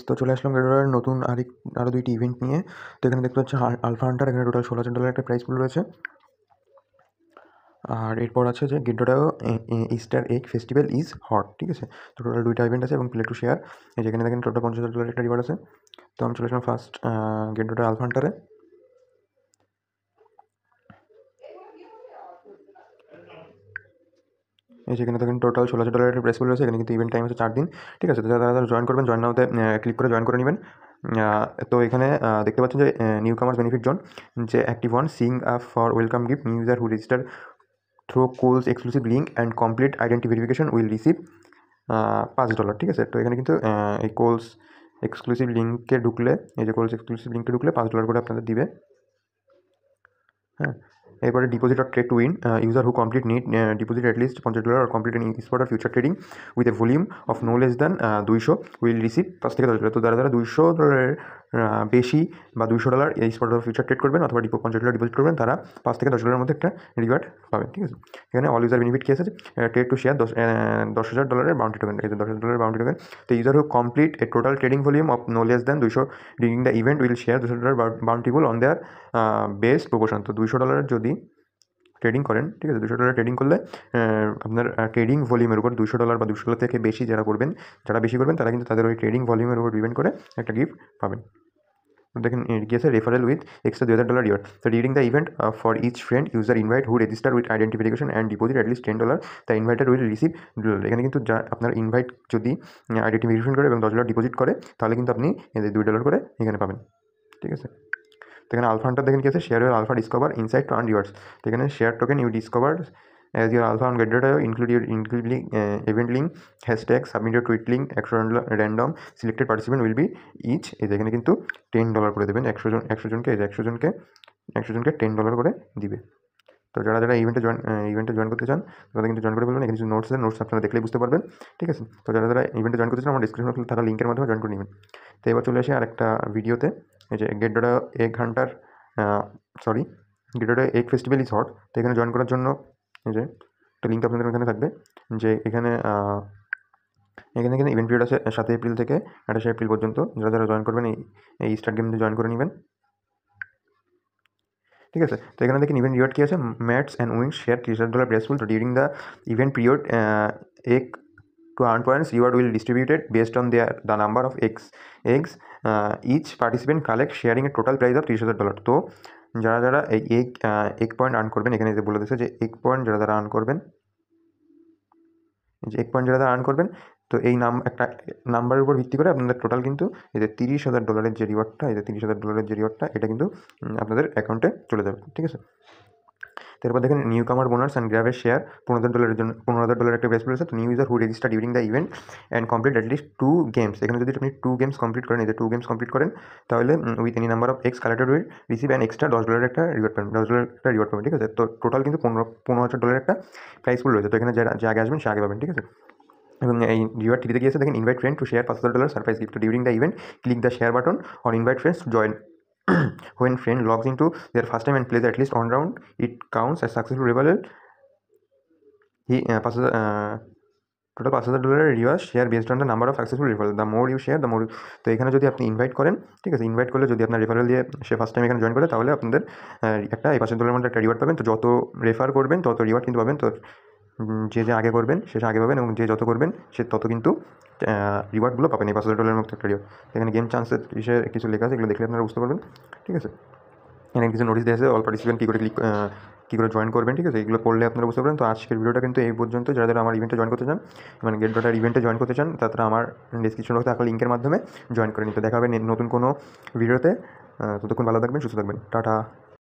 তো চলে আসলাম গেটডটার নতুন আরও দুইটি ইভেন্ট নিয়ে। তো এখানে দেখতে পাচ্ছি আলফা হান্টার, এখানে টোটাল $16,000 একটা প্রাইস পুল রয়েছে। আর এরপর আছে যে gate dot io Easter egg festival is hot, ঠিক আছে। তো টোটাল দুইটা ইভেন্ট আছে এবং প্লে টু শেয়ার। যেখানে দেখেন টোটাল $50,000 একটা রিওয়ার্ড আছে। তো আমি চলে আসলাম ফার্স্ট গেটডটা আলফা হান্টারে। যেখানে দেখেন টোটাল $16,000 একটা প্রাইস পুল রয়েছে। এখানে কিন্তু ইভেন্ট টাইম আছে 4 দিন, ঠিক আছে। তো যারা জয়েন করবেন, জয়েন নাওতে ক্লিক করে জয়েন করে নেবেন। তো এখানে দেখতে পাচ্ছেন যে নিউ কামার্স বেনিফিট জোন, যে active one sign up for welcome gift, new user who register through KOLs exclusive link and complete identity verification will receive $5, ঠিক আছে। তো এখানে কিন্তু এই কোলস এক্সক্লুসিভ লিঙ্কে ঢুকলে, এই যে কোলস এক্সক্লুসিভ লিঙ্কে ঢুকলে $5 করে আপনাদের দিবে। হ্যাঁ, এরপরে deposit or trade to win, user who complete need deposit at list $50 or complete an e-sport or future trading with a volume of no less than 200 will receive $5 থেকে $10। তো যারা $200 বেশি বা $200 এই স্পট অর ফিউচার ট্রেড করবেন অথবা $50 deposit করবেন, তারা $5 থেকে $10 মধ্যে একটা রিওয়ার্ড পাবেন, ঠিক আছে। এখানে অল ইউজার বেনিফিট কি আছে, trade to share $10,000 bounty token, এই যে $10,000 বাউন্টি টোকেন। তো user who complete a total trading volume of no less than 200 during the event will share $200 bounty pool on their best proportion. তো $200 যদি trading করেন, ঠিক আছে, $200 ট্রেডিং করলে আপনার ট্রেডিং ভলিউমের উপর $200 বা $200 থেকে বেশি যারা করবেন, যারা বেশি করবেন তারা কিন্তু তাদের ওই ট্রেডিং ভলিউমের উপর ডিপেন্ড করে একটা গিফট পাবেন। দেখেন গিয়েছে রেফারেল উইথ এক্সট্রা $2,000 রিওয়ার্ড। তো during the event for each friend user invite who register with identification and deposit at least $10, the inviter will receive $2। এখানে কিন্তু যা আপনার ইনভাইট যদি আইডেন্টিফিকেশন করে এবং $10 ডিপোজিট করে, তাহলে কিন্তু আপনি $2 করে এখানে পাবেন, ঠিক আছে। তো এখানে আলফা হান্টার দেখেন কি আছে, share your alpha discover insight to earn rewards. তো এখানে share token you discover as your alpha on GetData include event link, hashtag, submit your tweet link, 100 random selected participant will be each। এই যে এখানে কিন্তু $10 করে দেবেন, 100 জনকে, এই যে 100 জনকে $10 করে দিবে। তো যারা ইভেন্টে জয়েন করতে চান তারা কিন্তু জয়েন করে ফেলবেন। এখানে কিছু নোটস আপনারা দেখলেই বুঝতে পারবেন, ঠিক আছে। তো যারা ইভেন্টে জয়েন করতে চান, আমার ডিসক্রিপশনে থাকা লিঙ্কের মাধ্যমে জয়েন করে নেবেন। তো এবার চলে আসি আরেকটা ভিডিওতে। এই যে গেটডটা গেটডটা এগ ফেস্টিভ্যাল ইজ হট। তো এখানে জয়েন করার জন্য এই যে একটা লিঙ্ক আপনাদের এখানে থাকবে, যে এখানে ইভেন্ট পিরিয়ড আছে 7 এপ্রিল থেকে 28 এপ্রিল পর্যন্ত। যারা জয়েন করবেন এই স্টার্ট গেমে জয়েন করে নেবেন, ঠিক আছে। তো এখানে দেখেন ইভেন্ট রিওয়ার্ড কী আছে, match and win share $30 prize pool. তো during the event period egg to earn points, reward will distributed based on the number of eggs each participant collect, sharing a total price of $30,000। তো যারা এই egg point earn করবেন, এখানে যে বলে দিয়েছে যে এগ পয়েন্ট যারা আর্ন করবেন, যে এগ পয়েন্ট যারা আর্ন করবেন, তো এই একটা নাম্বারের উপর ভিত্তি করে আপনাদের টোটাল কিন্তু এই যে $30,000 যে রিওয়ার্ডটা, এই যে $30,000 যে রিওয়ার্ডটা, এটা কিন্তু আপনাদের অ্যাকাউন্টে চলে যাবে, ঠিক আছে। তারপর দেখেন নিউ কামার বোনাস অ্যান্ড গ্র্যাবের শেয়ার $15,000 জন্য $15,000 একটা প্রাইস রয়েছে। তো new user who register during the event and complete at least 2 games. এখানে যদি আপনি 2 গেমস কমপ্লিট করেন, এই যে 2 গেমস কমপ্লিট করেন, তাহলে with any number of x collected will receive an extra $10 একটা রিওয়ার্ড পাবেন, $10 একটা রিওয়ার্ড পাবেন, ঠিক আছে। তো টোটাল কিন্তু $15,000 একটা প্রাইস পুল রয়েছে। তো এখানে যে আগে আসবেন সে আগে পাবেন, ঠিক আছে। এবং এই রিওয়ার্ড দিতে গিয়েছে দেখেন invite friend to share $5,000 surprise gift. তো during the event click the share button or invite friends to join. When friend logs into their first time and plays at least 1 round, it counts as successful referral. He passes total $5,000 reward share based on the number of successful referral. The more you share the more. তো এখানে যদি আপনি invite করেন, ঠিক আছে, invite করলে যদি আপনার রেফারেল দিয়ে সে ফার্স্ট টাইম এখানে জয়েন করে, তাহলে আপনাদের একটা এই $5,000 মধ্যে একটা রিওয়ার্ড পাবেন। তো যত রেফার করবেন তত রিওয়ার্ড কিন্তু পাবেন। তো যে আগে করবেন সে আগে পাবেন, এবং যে যত করবেন সে তত কিন্তু রিওয়ার্ডগুলো পাবেন, এই $5,000 মধ্যে একটা রিওয়ার্ড। এখানে গেম চান্সের বিষয়ে কিছু লেখা আছে, এগুলো দেখলে আপনারা বুঝতে পারবেন, ঠিক আছে। এখানে কিছু নোটিশ দিয়েছে, অল পার্টিসিপেন্ট কী করে জয়েন করবেন, ঠিক আছে, এগুলো পড়লে আপনারা বুঝতে পারেন। তো আজকের ভিডিওটা কিন্তু এই পর্যন্ত। যারা আমার ইভেন্টে জয়েন করতে চান, মানে গেটডটার ইভেন্টে জয়েন করতে চান, তারা আমার ডিসক্রিপশন বক্সে থাকা লিঙ্কের মাধ্যমে জয়েন করে নিতে। দেখা হবে নতুন কোনো ভিডিওতে। ততক্ষণ ভালো থাকবেন, সুস্থ থাকবেন, টাটা।